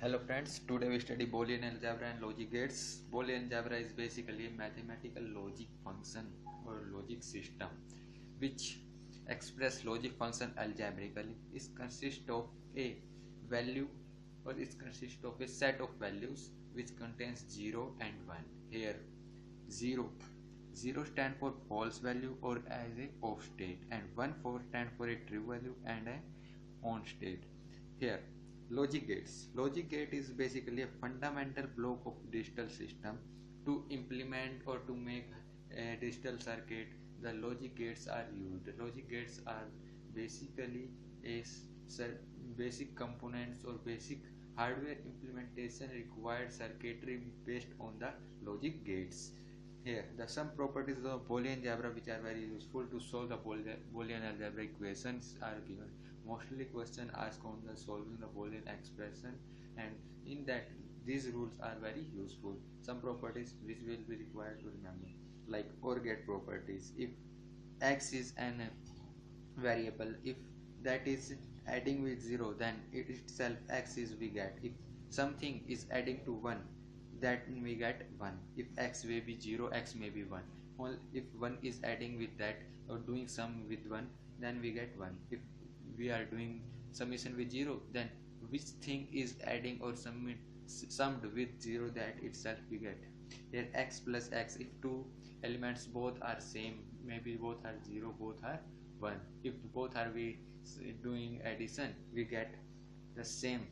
Hello friends, today we study Boolean Algebra and logic gates. Boolean Algebra is basically a mathematical logic function or logic system which express logic function algebraically. It consists of a value or it consists of a set of values which contains 0 and 1. Here 0 stand for false value or as a off state, and 1 stand for a true value and a on state. Here logic gates. Logic gate is basically a fundamental block of digital system. To implement or to make a digital circuit, the logic gates are used. The logic gates are basically a basic components or basic hardware implementation required circuitry based on the logic gates. Here the some properties of Boolean algebra which are very useful to solve the Boolean algebra equations are given. Mostly question asked on the solving the Boolean expression, and in that these rules are very useful. Some properties which will be required to remember, like OR gate properties. If x is an variable, if that is adding with 0, then it itself x is we get. If something is adding to 1, that we get 1. If x may be 0, x may be 1. Well, if 1 is adding with that or doing sum with 1, then we get 1. If we are doing summation with 0, then which thing is adding or summed with 0, that itself we get. Here x plus x, if two elements both are same, maybe both are 0, both are 1. If both are we doing addition, we get the same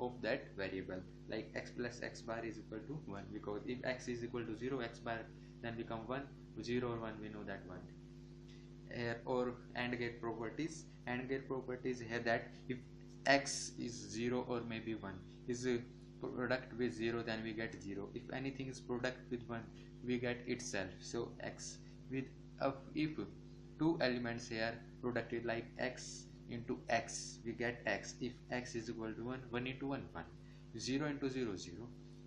of that variable, like x plus x bar is equal to 1, because if x is equal to 0, x bar then become 1, 0 or 1, we know that 1. Or AND gate properties. AND gate properties here that if x is 0 or maybe 1 is a product with 0, then we get 0. If anything is product with 1, we get itself. So x with if two elements here producted, like x into x, we get x. If x is equal to 1, 1 into 1, 1, 0 into 0, 0.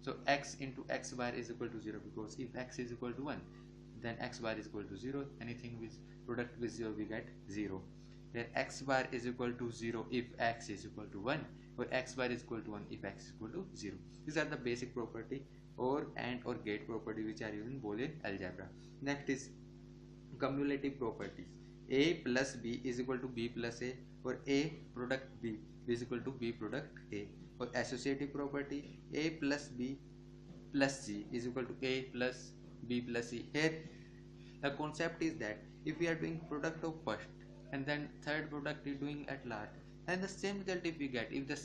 So x into x bar is equal to 0, because if x is equal to 1, then x bar is equal to 0. Anything with product with 0, we get 0. Then x bar is equal to 0 if x is equal to 1, or x bar is equal to 1 if x is equal to 0. These are the basic property or and or gate property which are used in Boolean algebra. Next is cumulative properties. A plus b is equal to b plus a, or a product b is equal to b product a. Or associative property, a plus b plus c is equal to a plus b plus c. Here the concept is that if we are doing product of first and then third product is doing at last, and the same result if we get, if the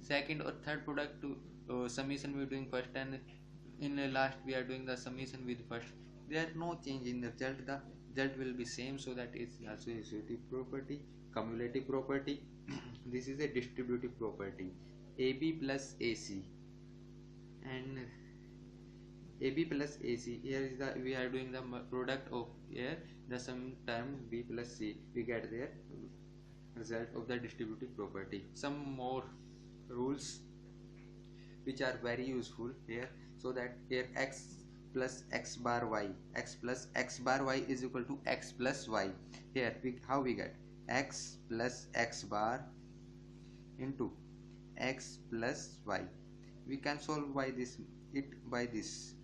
second or third product to summation we are doing first and in the last we are doing the summation with first, there are no change in the result, the result will be same. So that is also associative property. Cumulative property this is a distributive property. AB plus AC, and AB plus AC, here is the we are doing the product of here the sum term B plus C, we get their result of the distributive property. Some more rules which are very useful here, so that here x plus x bar y, x plus x bar y is equal to x plus y. Here how we get x plus x bar into x plus y. We can solve by this by this.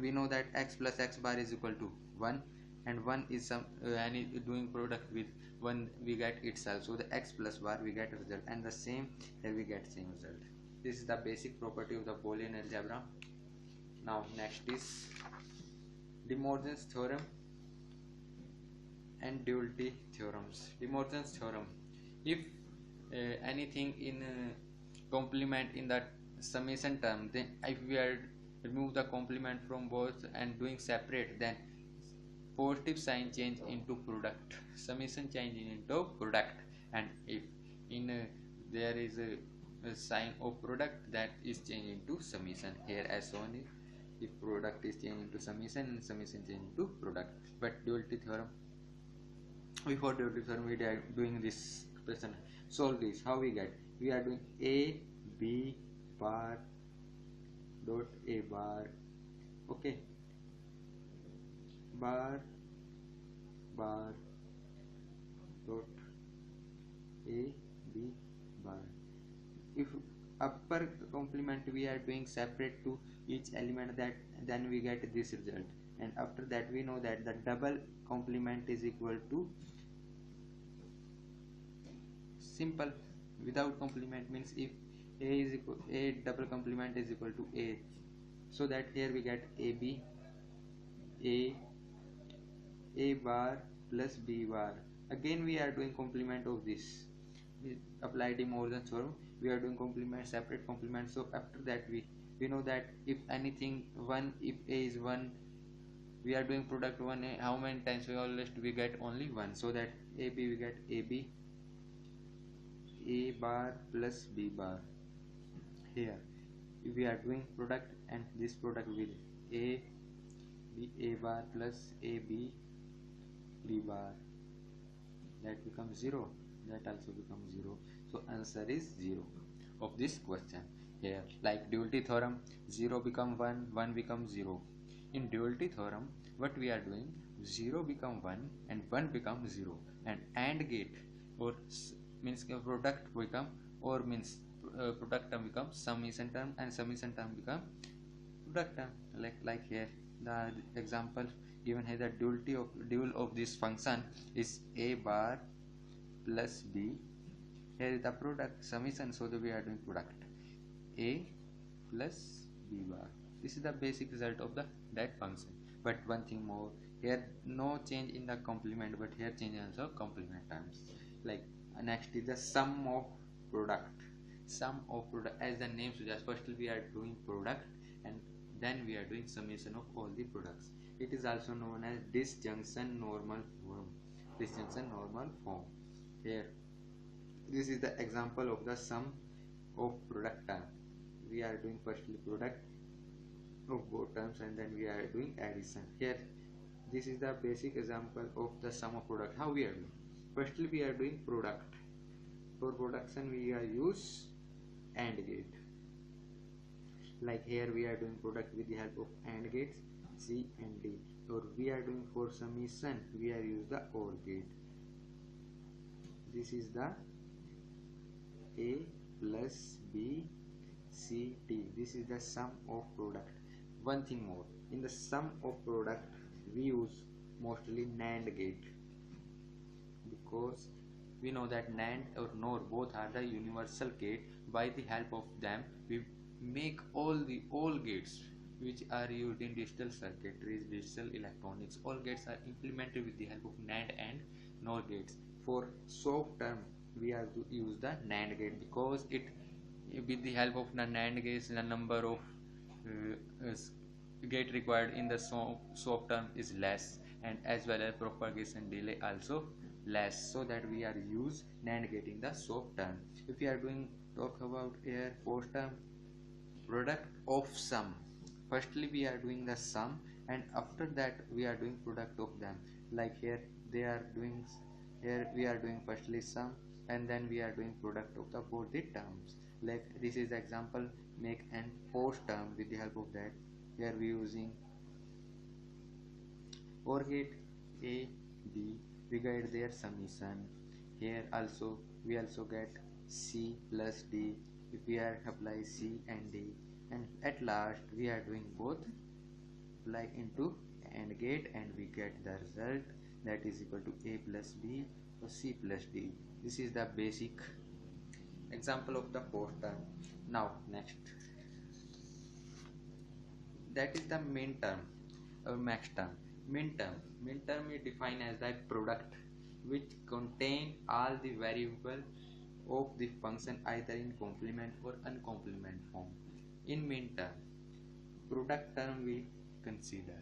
We know that x plus x bar is equal to 1, and 1 is some any doing product with 1, we get itself. So the x plus bar we get result, and the same here we get same result. This is the basic property of the Boolean algebra. Now next is De Morgan's theorem and duality theorems. De Morgan's theorem, if anything in complement in that summation term, then if we are remove the complement from both and doing separate, then positive sign change into product, summation change into product. And if in there is a sign of product, that is changed into summation. Here as shown, if product is changed into summation and summation change into product. But duality theorem, before duality theorem we are doing this question. Solve this, how we get, we are doing a b bar dot a bar, okay, bar bar dot a b bar. If upper complement we are doing separate to each element, that then we get this result. And after that we know that the double complement is equal to simple without complement, means if a is equal, a double complement is equal to a, so that here we get ab a bar plus b bar. Again we are doing complement of this, we applied the Morgan's theorem, we are doing complement, separate complement. So after that we know that if anything 1, if a is 1, we are doing product 1, how many times we get only 1, so that ab we get ab a bar plus b bar. Here we are doing product, and this product will a b a bar plus a b b bar, that becomes 0, that also becomes 0. So answer is 0 of this question. Here like duality theorem, 0 become 1, 1 becomes 0. In duality theorem what we are doing, 0 become 1 and 1 becomes 0, and AND gate or means product become, or means product term becomes summation term, and summation term become product term. Like here the example given here, the dual of this function is a bar plus b. Here is the product summation, so that we are doing product a plus b bar. This is the basic result of that function. But one thing more, here no change in the complement, but here change in also complement terms. Like next is the sum of product. Sum of product, as the name suggests, firstly we are doing product and then we are doing summation of all the products. It is also known as disjunction normal form. Disjunction normal form. Here this is the example of the sum of product term. We are doing firstly product of both terms, and then we are doing addition. Here this is the basic example of the sum of product. How we are doing? Firstly we are doing product. For production we are use AND gate. Like here we are doing product with the help of AND gates C and D. Or we are doing for summation we are use the OR gate. This is the A plus B C D. This is the sum of product. One thing more, in the sum of product we use mostly NAND gate, because we know that NAND or NOR both are the universal gate. By the help of them we make all gates which are used in digital circuitries, digital electronics. All gates are implemented with the help of NAND and NOR gates. For soft term we have to use the NAND gate, because it with the help of the NAND gates the number of gate required in the soft term is less, and as well as propagation delay also less, so that we are use NAND gate in the soft term. If we are doing talk about here post term, product of sum, firstly we are doing the sum and after that we are doing product of them. Like here they are doing, here we are doing firstly sum and then we are doing product of the both the terms. Like this is the example, make an post term. With the help of that here we using OR gate A B, we get their summation. Here also we also get C plus D if we are apply C and D, and at last we are doing both like into AND gate and we get the result that is equal to A plus B or C plus D. This is the basic example of the post term. Now next, that is the min term or max term. Min term is defined as that product which contain all the variable of the function either in complement or uncomplement form. In min term, product term we consider,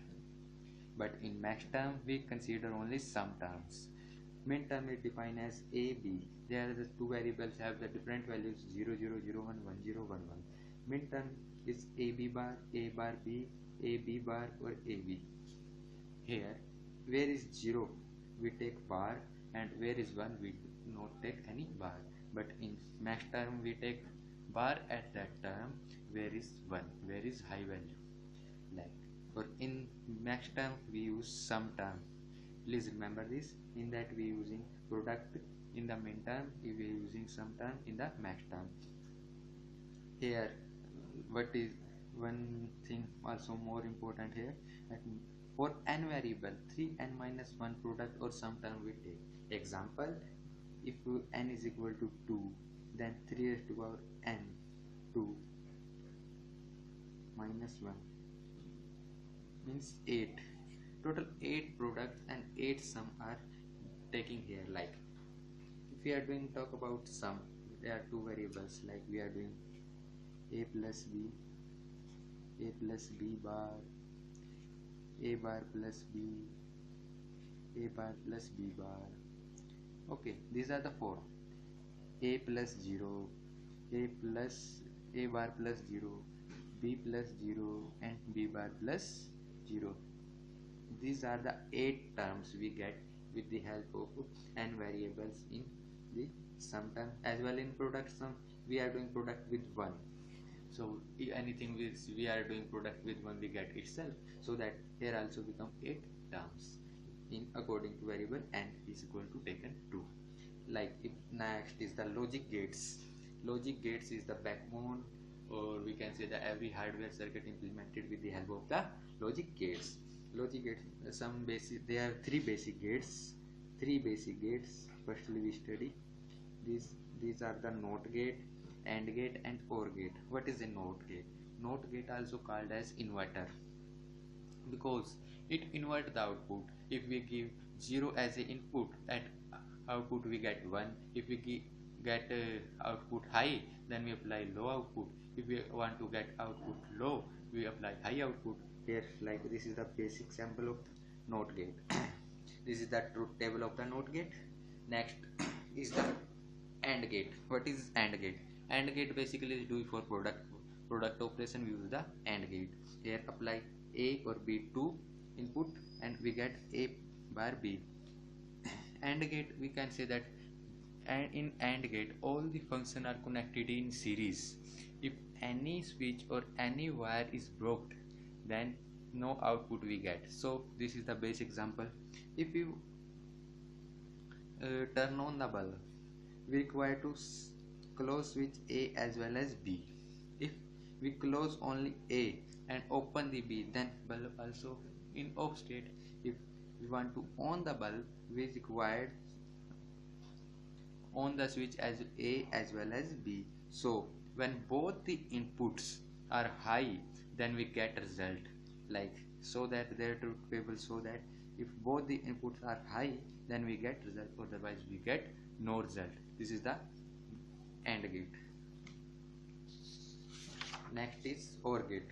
but in max term we consider only sum terms. Min term is defined as a b. There are the two variables have the different values 0 0 0 1 1 0 1 1. Min term is a b bar, a bar b, a b bar or a b. Here where is 0 we take bar and where is 1 we do not take any bar, but in max term we take bar at that term where is 1, where is high value. Like for in max term we use sum term. Please remember this, in that we using product in the min term, we are using sum term in the max term. here what is one thing also more important here, that for n variable 3n minus 1 product or sum term we take. Example, if n is equal to 2, then 3 raised to power n 2 minus 1 means 8. Total 8 products and 8 sum are taking here. Like if we are doing talk about sum, there are two variables, like we are doing a plus b bar, a bar plus b, a bar plus b bar. Okay, these are the four: a plus 0, a plus a bar plus 0, b plus 0, and b bar plus 0. These are the 8 terms we get with the help of n variables in the sum term. As well in product sum, we are doing product with 1. So anything we are doing product with 1, we get itself. So that here also become 8 terms in according to variable n is equal to taken 2. Like if next is the logic gates. Logic gates is the backbone, or we can say that every hardware circuit implemented with the help of the logic gates. Logic gates, some basic, there are three basic gates. Firstly we study these are the NOT gate, AND gate, and OR gate. What is a NOT gate? NOT gate also called as inverter, because it invert the output. If we give 0 as a input, at output we get 1. If we get output high, then we apply low output. If we want to get output low, we apply high output. Here, like this is the basic sample of NOT gate. This is the truth table of the NOT gate. Next is the AND gate. What is AND gate? AND gate basically is doing for product operation. We use the AND gate. Here apply A or B to input and we get A bar B. AND gate, we can say that in AND gate all the functions are connected in series. If any switch or any wire is broke, then no output we get. So this is the basic example. If you turn on the bulb, we require to close switch A as well as B. If we close only A and open the B, then bulb also in off state. If we want to on the bulb, we required on the switch as A as well as B. So when both the inputs are high, then we get result. Like so that their truth table show that if both the inputs are high, then we get result, otherwise we get no result. This is the AND gate. Next is OR gate.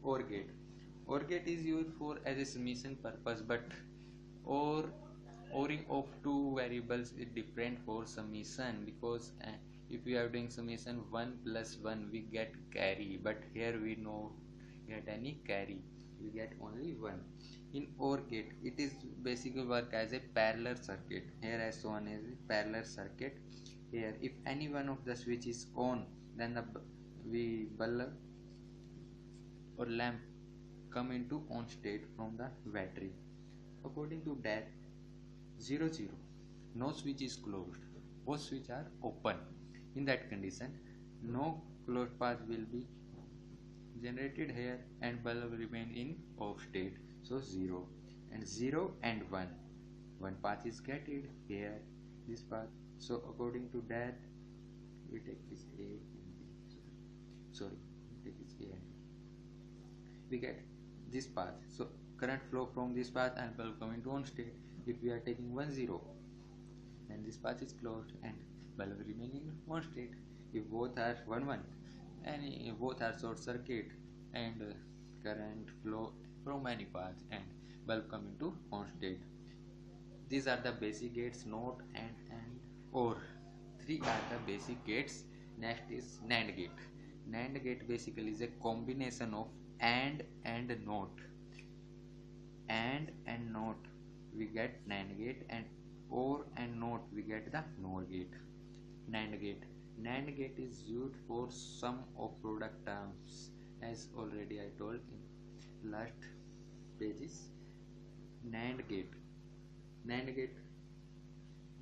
OR gate. OR gate is used for as a summation purpose, but ORing of two variables is different for summation, because if we are doing summation 1 plus 1, we get carry, but here we no get any carry, we get only 1. In OR gate, it is basically work as a parallel circuit. Here as shown as a parallel circuit. Here if any one of the switch is on, then the bulb or lamp come into on state from the battery. According to that, 0 0, no switch is closed, both switches are open. In that condition, no closed path will be generated here and bulb will remain in off state. So 0 and 1, one path is getted here, this path. So according to that, we take this A and B. Sorry, we take this A and B. We get this path. So current flow from this path and bulb coming to on state. If we are taking 1 0, then this path is closed and bulb remaining on state. If both are 1 1, and if both are short circuit and current flow from any path and bulb coming to on state. These are the basic gates, NOT and OR. 3 are the basic gates. Next is NAND gate. NAND gate basically is a combination of AND NOT. AND and NOT we get NAND gate, and OR and NOT we get the NOR gate. NAND gate. NAND gate is used for sum of product terms, as already I told in last pages. NAND gate. NAND gate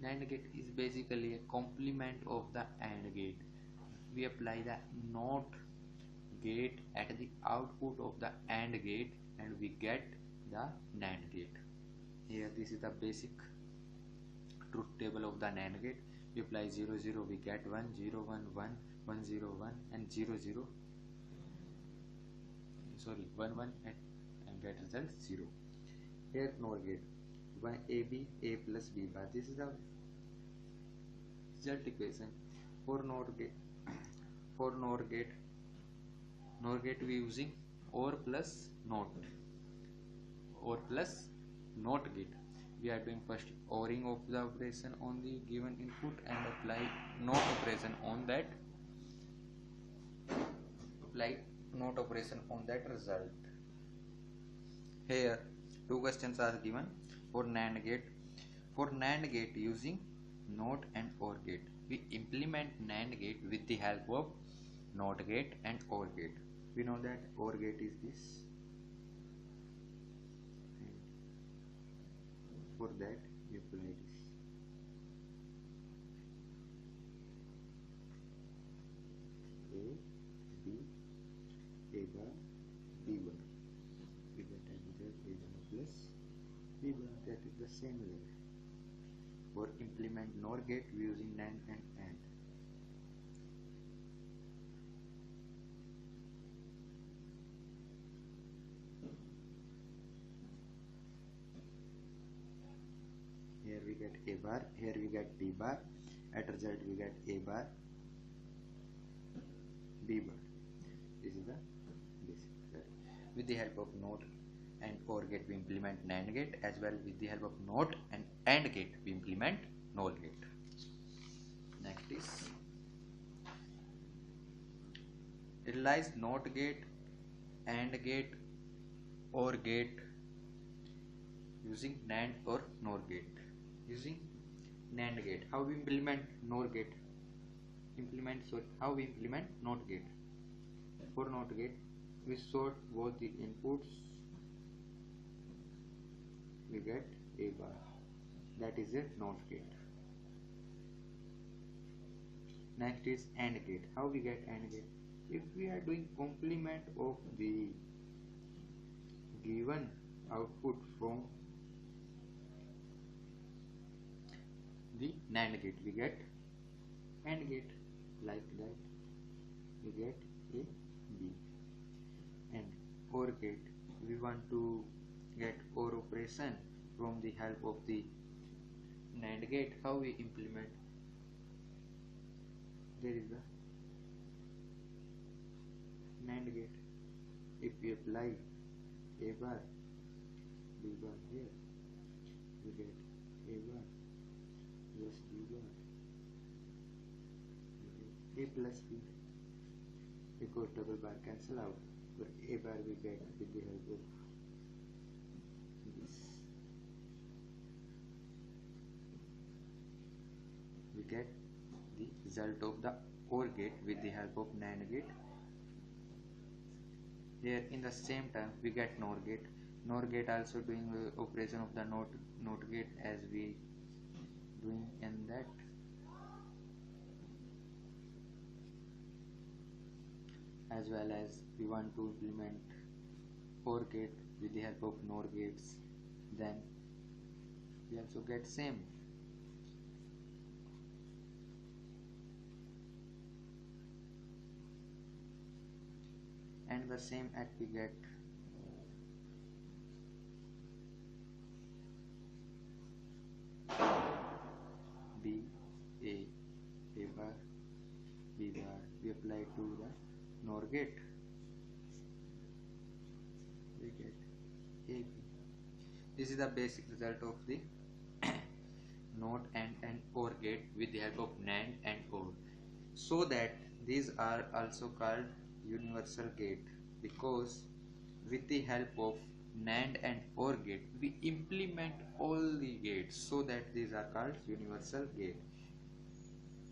NAND gate is basically a complement of the AND gate. We apply the NOT gate at the output of the AND gate and we get the NAND gate. Here this is the basic truth table of the NAND gate. We apply 0 0, we get 1 0 1 1 1 0 1 and 0 0, sorry 1 1 and get result 0. Here NOR gate, 1 AB A plus B bar. This is the result equation. For NOR gate we using OR plus NOT gate. We are doing first ORing of the operation on the given input and apply NOT operation on that result. Here two questions are given for NAND gate. For NAND gate using NOT and OR gate, we implement NAND gate with the help of NOT gate and OR gate. We know that OR gate is this. For that we apply this. A, B, A bar, B bar. We get a result A bar plus B bar, that is the same level. For implement NOR gate we using NAND and AND. Here we get A bar, here we get B bar, at result we get A bar, B bar. This is the basic. With the help of NOT and OR gate we implement NAND gate, as well with the help of NOT and AND gate we implement NOR gate. Next is realize NOT gate, AND gate, OR gate using NAND or NOR gate. Using NAND gate, how we implement NOR gate? How we implement NOT gate? For NOT gate, we sort both the inputs. We get A bar. That is a NOT gate. Next is AND gate. How we get AND gate? If we are doing complement of the given output from the NAND gate, we get AND gate. Like that we get A, B. And OR gate, we want to get OR operation from the help of the NAND gate. How we implement? There is a NAND gate. If we apply A bar, B bar here, we get A bar plus B bar, A plus B, because double bar cancel out. For A bar we get with the help of this. We get the result of the OR gate with the help of NAND gate. Here in the same time we get NOR gate. NOR gate also doing operation of the NOT gate as we doing in that. As well as we want to implement OR gate with the help of NOR gates, then we also get same. And the same act we get B, A bar, B bar, we apply to the NOR gate, we get A, B. This is the basic result of the NOT and OR gate with the help of NAND and OR. So that these are also called universal gate, because with the help of NAND and OR gate we implement all the gates, so that these are called universal gate.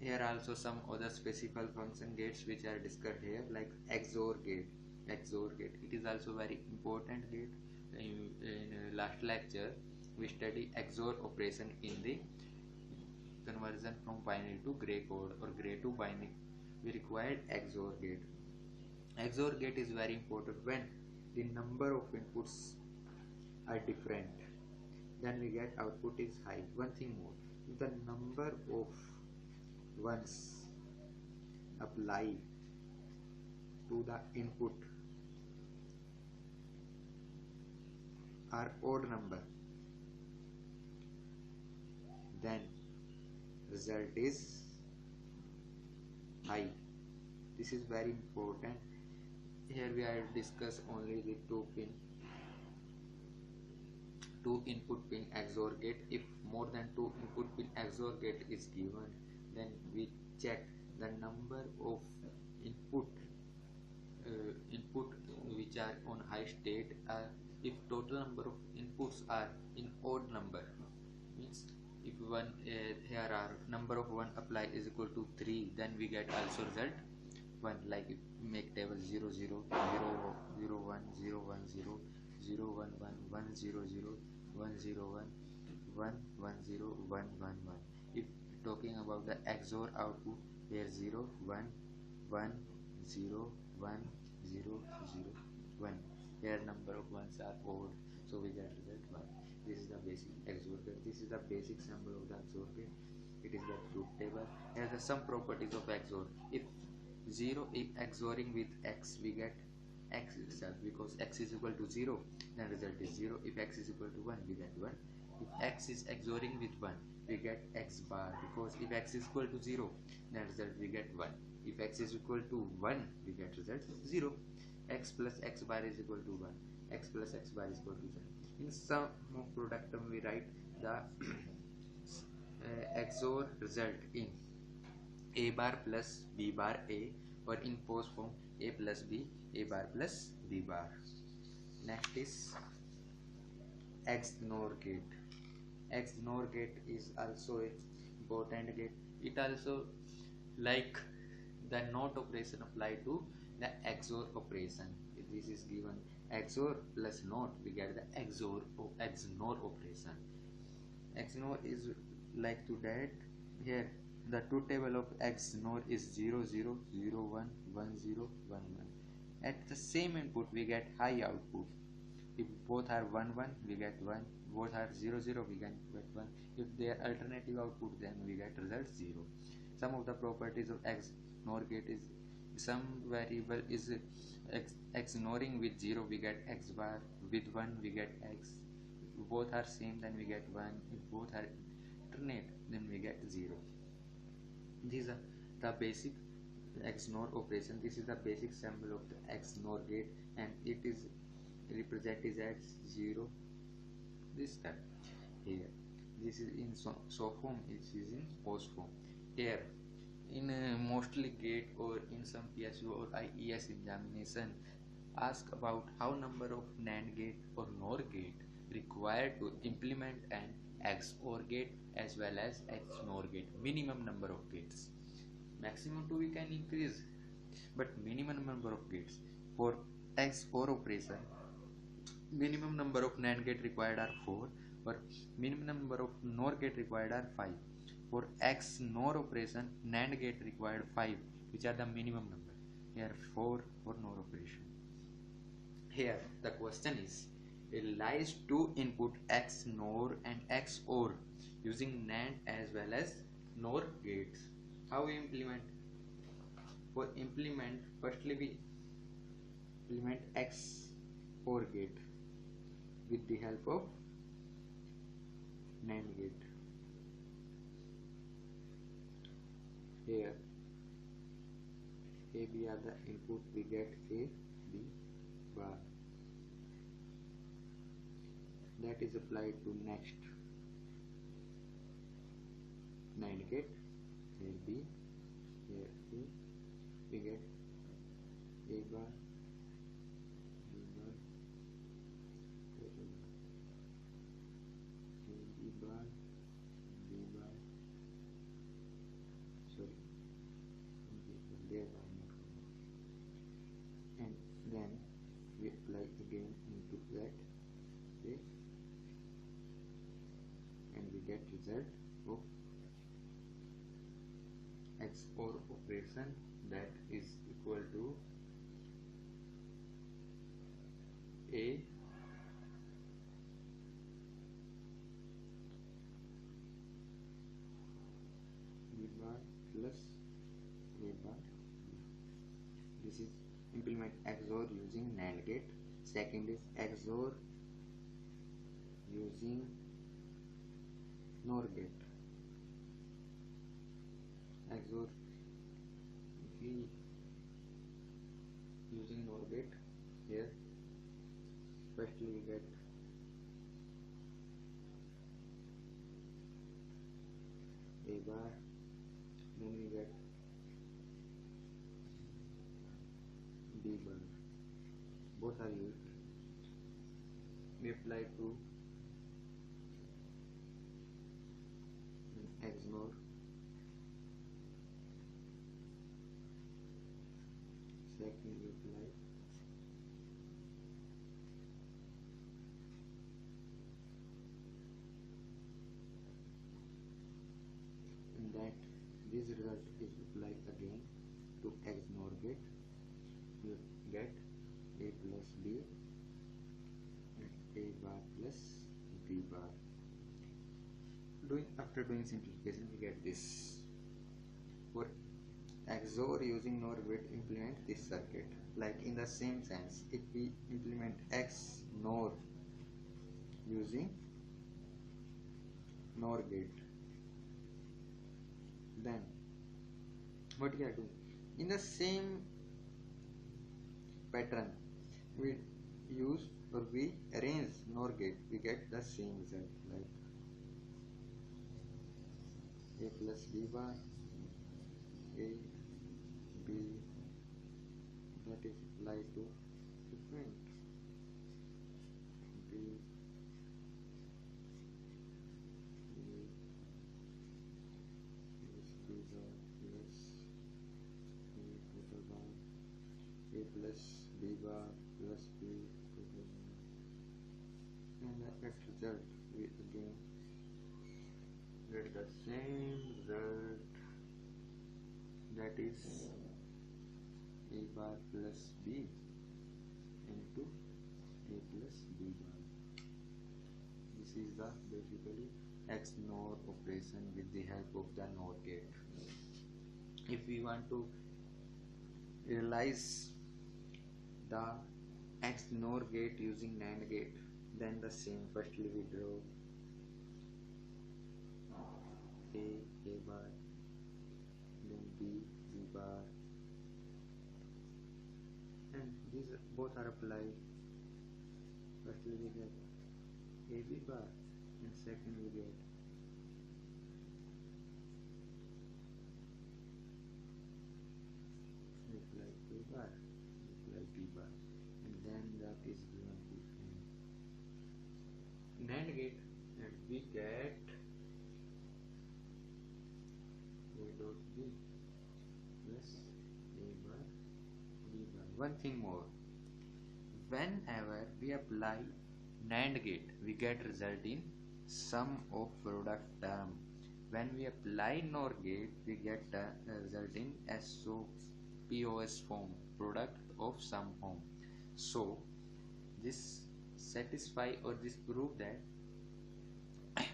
Here also some other specific function gates which are discussed here, like Xor Gate. It is also very important gate. In last lecture we study Xor operation in the conversion from binary to gray code or gray to binary, we required XOR gate. XOR gate is very important when the number of inputs are different, then we get output is high. One thing more, if the number of ones applied to the input are odd number, then result is high. This is very important. Here we are discuss only the two input pin XOR gate. If more than two input pin XOR gate is given, then we check the number of input which are on high state. If total number of inputs are in odd number, means if one here are number of one apply is equal to 3, then we get also result 1. Like if we make table 0 0 0 0 1 0 1 0 0 1 1 1 0 0 1 0 1 1 1 0 1 1 1. If talking about the XOR output, here 0 1 1 0 1 0 0 1. Here number of ones are odd, so we get result 1. This is the basic XOR gate. This is the basic symbol of the XOR gate. It is the truth table. Here are some properties of XOR. If 0 is XORing with X, we get X itself, because X is equal to 0, then result is 0. If X is equal to 1, we get 1. If X is XORing with 1, we get X bar, because if X is equal to 0, then result we get 1. If X is equal to 1, we get result 0. X plus X bar is equal to 1. X plus X bar is equal to 0. In sum of product term, we write the XOR result in A bar plus B bar A, or in post form A plus B, A bar plus B bar. Next is XNOR gate. XNOR gate is also a important gate. It also like the NOT operation applied to the XOR operation. If this is given XOR plus NOT, we get the XOR operation. XNOR is like to that. Here the truth table of XNOR is 0 0 0 1 1 0 1 1. At the same input we get high output. If both are 1 1, we get 1. Both are 0 0, we get 1. If they are alternative output, then we get result 0. Some of the properties of XNOR gate is some variable is XNORing with 0, we get X bar. With 1, we get X. If both are same, then we get 1. If both are alternate, then we get 0. These are the basic XNOR operation. This is the basic symbol of the XNOR gate, and it is represented as 0. This type here. This is in so form. It is in post form. Here, in mostly gate or in some PSU or IES examination, ask about how number of Nand gate or NOR gate required to implement an XOR gate as well as XNOR gate. Minimum number of gates. Maximum 2 we can increase, but minimum number of gates. For XOR operation, minimum number of NAND gate required are 4, or minimum number of NOR gate required are 5. For XNOR operation, NAND gate required 5, which are the minimum number. Here 4 for NOR operation. Here the question is, realize two input XNOR and XOR using NAND as well as NOR gates. How we implement? For implement, firstly we implement XOR gate with the help of NAND gate. Here A, B are the input, we get A, B bar. That is applied to next NAND gate. Here B, here A, we get A bar, B bar, A B bar, B bar, sorry, there are not, and then we apply again into that A, and we get result of XOR operation that is equal to A B bar plus A bar. This is implement XOR using Nand Gate. Second is XOR using NOR Gate. XOR using NOR Gate. Here firstly we get A bar, then we get B bar. Both are used. We apply to XOR. Second we apply and that this result is applied again to XOR gate. You get A plus B and A bar plus B bar. After doing simplification we get this. For XOR using NOR gate, implement this circuit. Like in the same sense, if we implement XNOR using NOR gate, then what we are doing? In the same pattern, we use or we arrange NOR gate, we get the same result, like A plus B bar, A, B, that is applied to different B, A, plus B bar plus A total bar, A plus B bar plus B total bar, and the next result we again get the same result, that is A bar plus B into A plus B bar. This is the basically XNOR operation with the help of the NOR gate. If we want to realize the XNOR gate using NAND gate, then the same. Firstly we draw A bar, then B bar, and these both are applied. Firstly we get AB bar and second we get apply A bar, apply B bar, and then that is given to NAND gate, and we get A dot B plus A bar B bar. One thing more, whenever we apply NAND gate, we get result in sum of product term. When we apply NOR gate, we get a result in POS form, product of sum form. So this satisfy or this prove that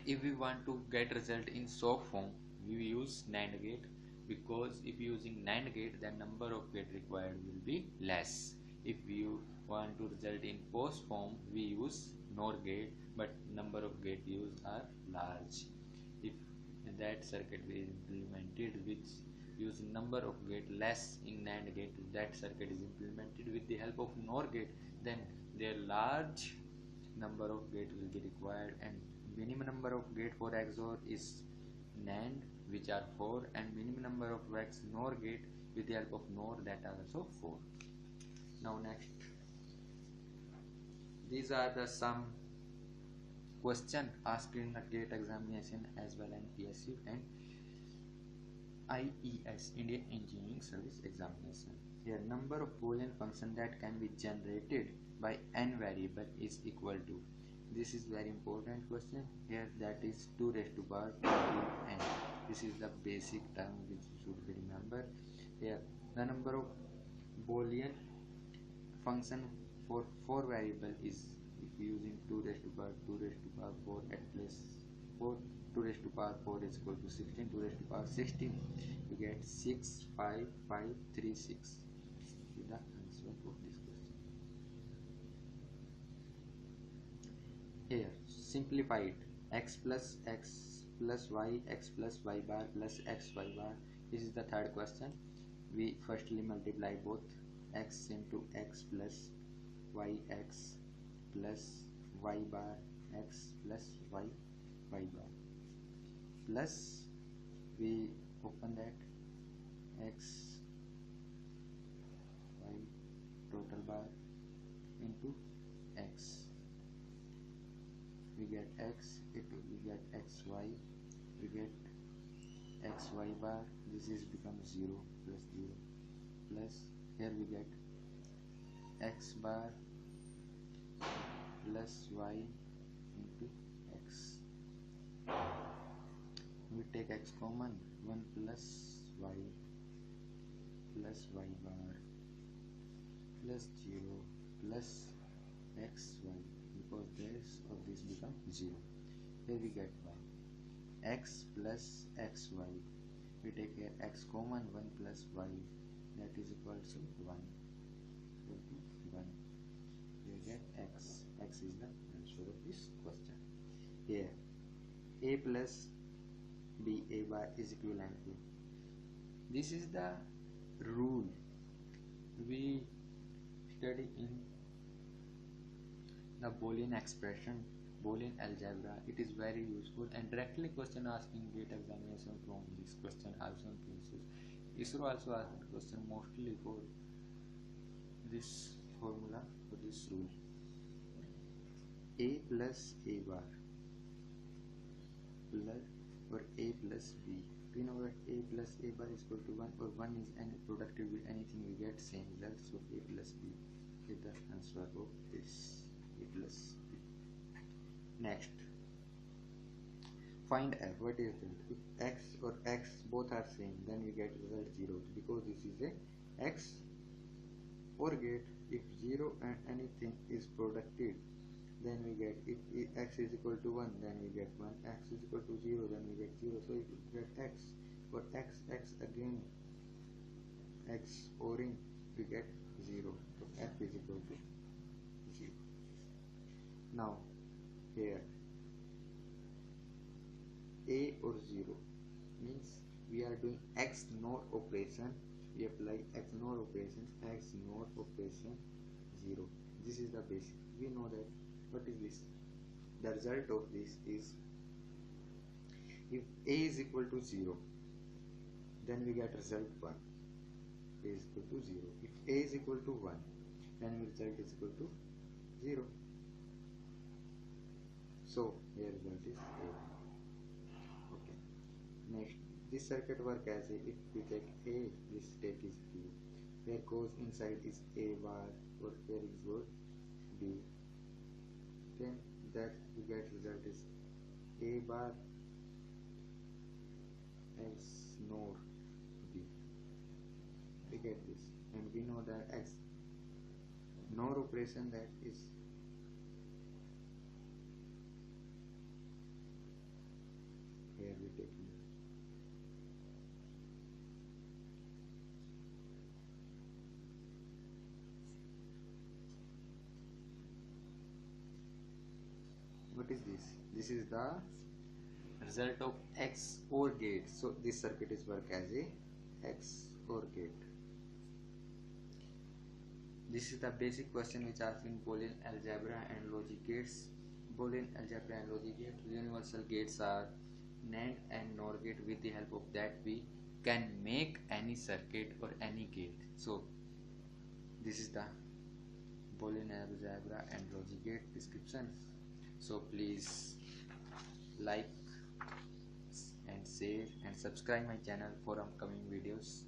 if we want to get result in SOP form, we use NAND gate, because if using NAND gate, the number of gate required will be less. If you want to result in POS form, we use NOR gate, but number of gate used are large. If that circuit is implemented which use number of gate less in NAND gate, that circuit is implemented with the help of NOR gate, then their large number of gate will be required, and minimum number of gate for XOR is NAND, which are 4, and minimum number of NOR gate with the help of NOR, that are also 4. Now next, these are the some question asked in the GATE examination as well as PSU and IES, Indian Engineering Service Examination. Here, number of Boolean function that can be generated by n variable is equal to. This is very important question here, that is 2 raised to power 2n. This is the basic term which should be remembered. Here the number of Boolean function for 4 variable is, if using 2 raised to power 4 at place 4, 2 raised to power 4 is equal to 16, 2 raised to power 16, you get 6 5 5 3 6. This is the answer of this question. Here simplify it. X plus y, x plus y bar plus x y bar. This is the third question. We firstly multiply both x into x plus y x plus y bar x plus y bar plus we open that x y total bar into x. We get x, we get xy, we get xy bar, this is becomes 0 plus 0 plus here we get x bar plus y into x. We take x common, 1 plus y bar plus 0 plus xy, because this of this become 0. Here we get y, x plus xy, we take here x common, 1 plus y, that is equal to 1, we get x is the answer of this question. Here a plus b, a bar is equivalent to, this is the rule we study in the Boolean expression, Boolean algebra. It is very useful and directly question asking gate examination from this question also in places. Xor also asked question mostly for this formula, for this rule. A plus a bar plus or a plus b. We know that a plus a bar is equal to 1, or 1 is any productive with anything, we get same result. So a plus b is the answer of this. A plus b. Next, find f. What is that? If x or x both are same, then we get result 0, because this is a x OR gate. If 0 and anything is productive, then we get, if x is equal to 1, then we get 1, x is equal to 0, then we get 0. So if we get x, for x again, x ORing, we get 0. So f is equal to 0. Now here a or 0 means we are doing XNOR operation. We apply XNOR operation, 0. This is the basic. We know that. What is this? The result of this is, if a is equal to 0, then we get result 1. A is equal to 0. If a is equal to 1, then result is equal to 0. So here result is a. Okay. Next, this circuit work as a, if we take a, this state is b, where goes inside is a bar, or here is goes b. Then that we get result is a bar XNOR b. We get this, and we know that XNOR operation, that is here we take it. What is this? This is the result of Xor Gate. So this circuit is work as a Xor Gate. This is the basic question which asked in Boolean algebra and logic gates. Boolean algebra and logic gate. Universal gates are Nand and NOR gate. With the help of that we can make any circuit or any gate. So this is the Boolean algebra and logic gate description. So please like and share and subscribe my channel for upcoming videos.